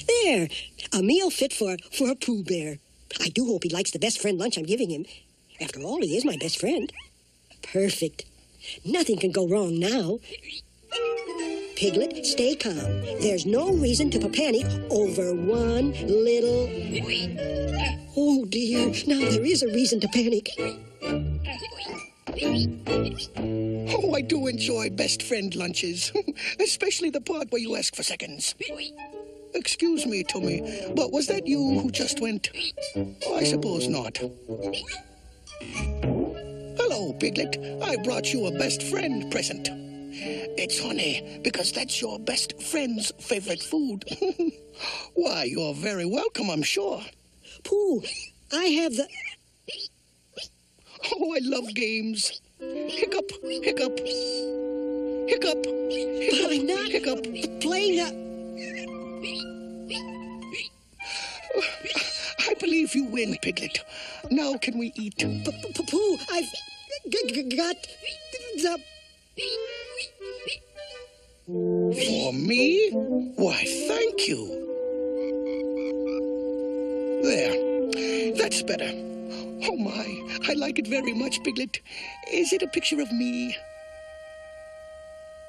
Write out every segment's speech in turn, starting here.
There, a meal fit for a Pooh Bear. I do hope he likes the best friend lunch I'm giving him. After all, he is my best friend. Perfect. Nothing can go wrong now. Piglet, stay calm. There's no reason to panic over one little... Oh, dear. Now there is a reason to panic. Oh, I do enjoy best friend lunches. Especially the part where you ask for seconds. Excuse me, Tommy, but was that you who just went? Oh, I suppose not. Hello, Piglet. I brought you a best friend present. It's honey, because that's your best friend's favorite food. Why, you're very welcome, I'm sure. Pooh, I have the... Oh, I love games. Hiccup, hiccup. Hiccup, hiccup, I'm not hiccup. playing a... I believe you win, Piglet. Now can we eat? Pooh, I've got the... For me? Why, thank you. There. That's better. Oh, my. I like it very much, Piglet. Is it a picture of me?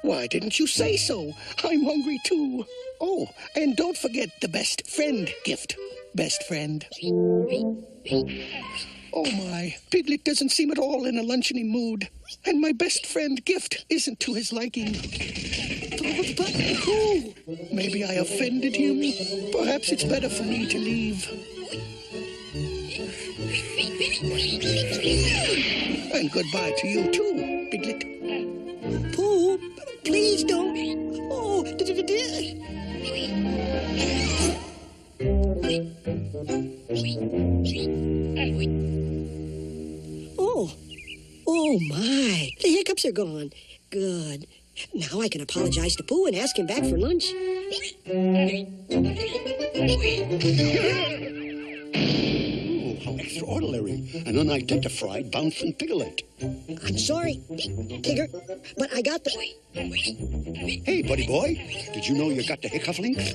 Why didn't you say so? I'm hungry, too. Oh, and don't forget the best friend gift. Best friend. Oh, my. Piglet doesn't seem at all in a luncheony mood. And my best friend gift isn't to his liking. But Pooh... Maybe I offended him. Perhaps it's better for me to leave. And goodbye to you, too, Piglet. Pooh, please don't... Oh... Oh, my. The hiccups are gone. Good. Now I can apologize to Pooh and ask him back for lunch. Oh, how extraordinary. An unidentified bouncing piglet. I'm sorry, Tigger, but I got the... Hey, buddy boy, did you know you got the hiccup links?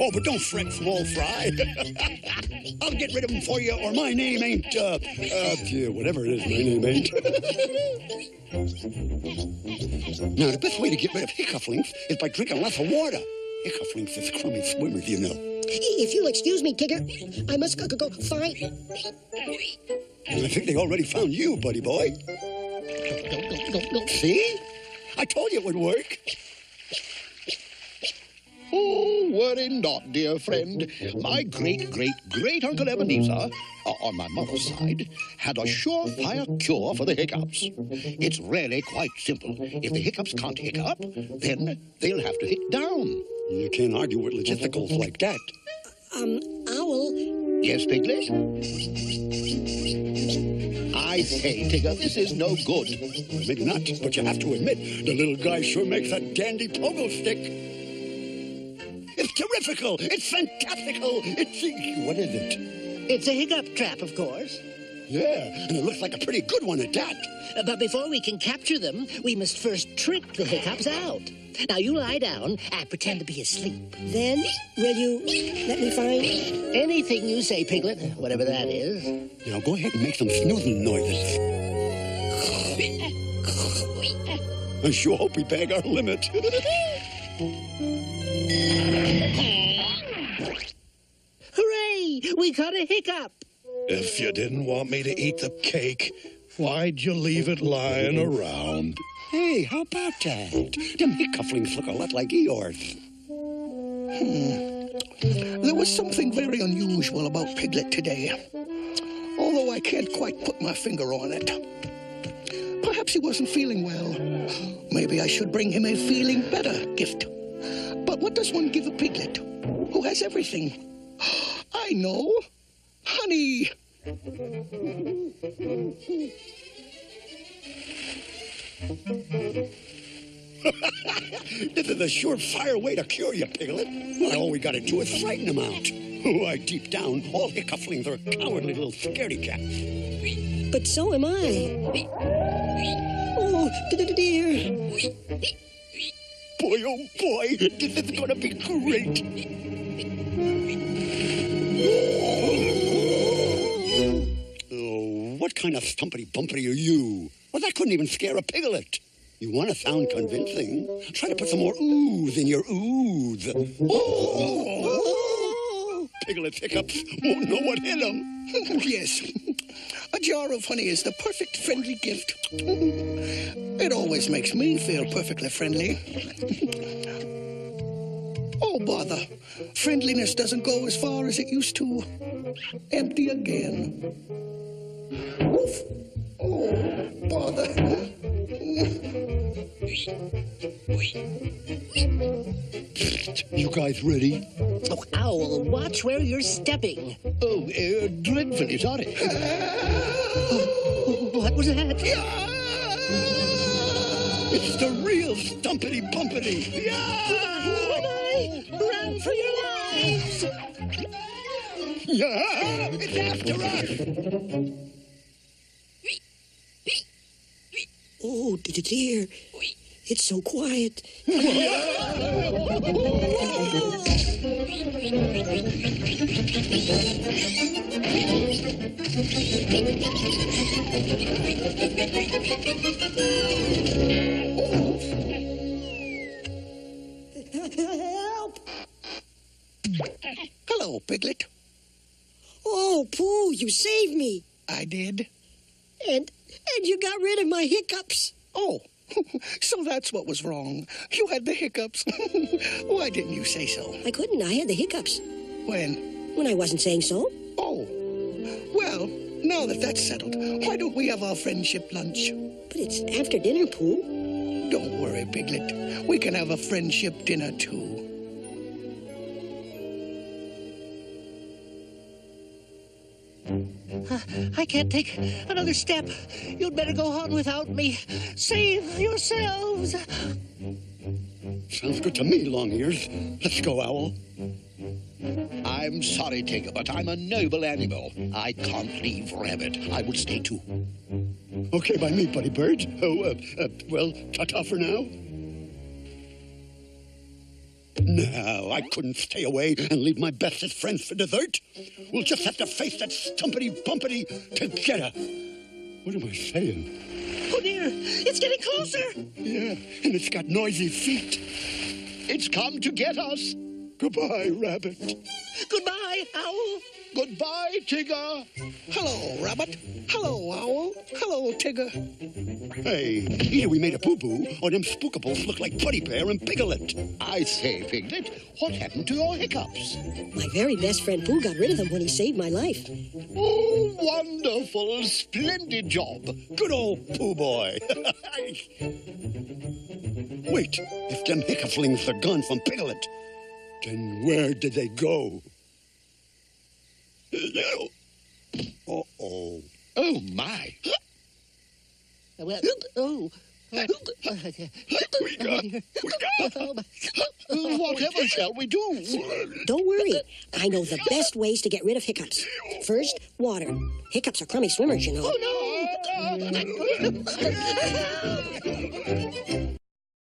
Oh, but don't fret, small fry. I'll get rid of them for you, or my name ain't, whatever it is, my name ain't. Now, the best way to get rid of hiccup links is by drinking lots of water. Hiccup links is crummy swimmers, you know. If you'll excuse me, Tigger, I must go find... I think they already found you, buddy boy. See? I told you it would work. Oh, worry not, dear friend. My great-great-great-uncle Ebenezer, on my mother's side, had a surefire cure for the hiccups. It's really quite simple. If the hiccups can't hiccup, then they'll have to hic down. You can't argue with logisticals like that. Owl... Yes, Piglet? I say, Tigger, this is no good. Maybe not, but you have to admit, the little guy sure makes a dandy pogo stick. It's terrifical! It's fantastical! What is it? It's a hiccup trap, of course. Yeah, and it looks like a pretty good one at that. But before we can capture them, we must first trick the hiccups out. Now, you lie down and pretend to be asleep. Then, will you let me find... Anything you say, Piglet, whatever that is. Now, go ahead and make some snoozing noises. I sure hope we bag our limit. Hooray! We caught a hiccup! If you didn't want me to eat the cake, why'd you leave it lying around? Hey, how about that? Them hiccupflings look a lot like Eeyores. There was something very unusual about Piglet today. Although I can't quite put my finger on it. Perhaps he wasn't feeling well. Maybe I should bring him a feeling better gift. But what does one give a piglet who has everything? I know. Honey. This is a surefire way to cure you, Piglet. Well, all we gotta do is frighten him out. Why, deep down, all hiccupflings are cowardly little scaredy cats. But so am I. Oh, dear. Boy, oh boy, this is gonna be great. Oh, what kind of stumpity-bumpity are you? Well, that couldn't even scare a piglet. You want to sound convincing? Try to put some more ooze in your ooze. Oh. Piglet's hiccups won't know what hit them. Yes. A jar of honey is the perfect friendly gift. It always makes me feel perfectly friendly. Oh, bother. Friendliness doesn't go as far as it used to. Empty again. Oof. Oh, bother. You guys ready? Oh, Owl, watch where you're stepping. Oh, dreadfully sorry. What was that? It's the real stumpity-bumpity. Run for your lives! Yeah, it's after us. Oh, dear. It's so quiet. Help! Hello, Piglet. Oh, Pooh, you saved me. I did. And you got rid of my hiccups. Oh, so that's what was wrong. You had the hiccups. Why didn't you say so? I couldn't. I had the hiccups. When? I wasn't saying so. Oh, well, now that that's settled, why don't we have our friendship lunch? But it's after dinner, Pooh. Don't worry, Piglet. We can have a friendship dinner, too. I can't take another step. You'd better go on without me. Save yourselves. Sounds good to me, Long Ears. Let's go, Owl. I'm sorry, Tigger, but I'm a noble animal. I can't leave Rabbit. I will stay too. Okay by me, Buddy Bird. Well, ta-ta for now. No, I couldn't stay away and leave my bestest friends for dessert. We'll just have to face that stumpity-bumpity together. What am I saying? Oh, dear. It's getting closer. Yeah, and it's got noisy feet. It's come to get us. Goodbye, Rabbit. Goodbye, Owl. Goodbye, Tigger. Hello, Rabbit. Hello, Owl. Hello, Tigger. Hey, either we made a boo-boo or them spookables look like Buddy Bear and Piglet. I say, Piglet, what happened to your hiccups? My very best friend Pooh got rid of them when he saved my life. Oh, wonderful. Splendid job. Good old Pooh boy. Wait, if them hiccupflings are gone from Piglet, then where did they go? Uh-oh. Oh, my. Well, oh. Whatever shall we do? Don't worry. I know the best ways to get rid of hiccups. First, water. Hiccups are crummy swimmers, you know. Oh, no.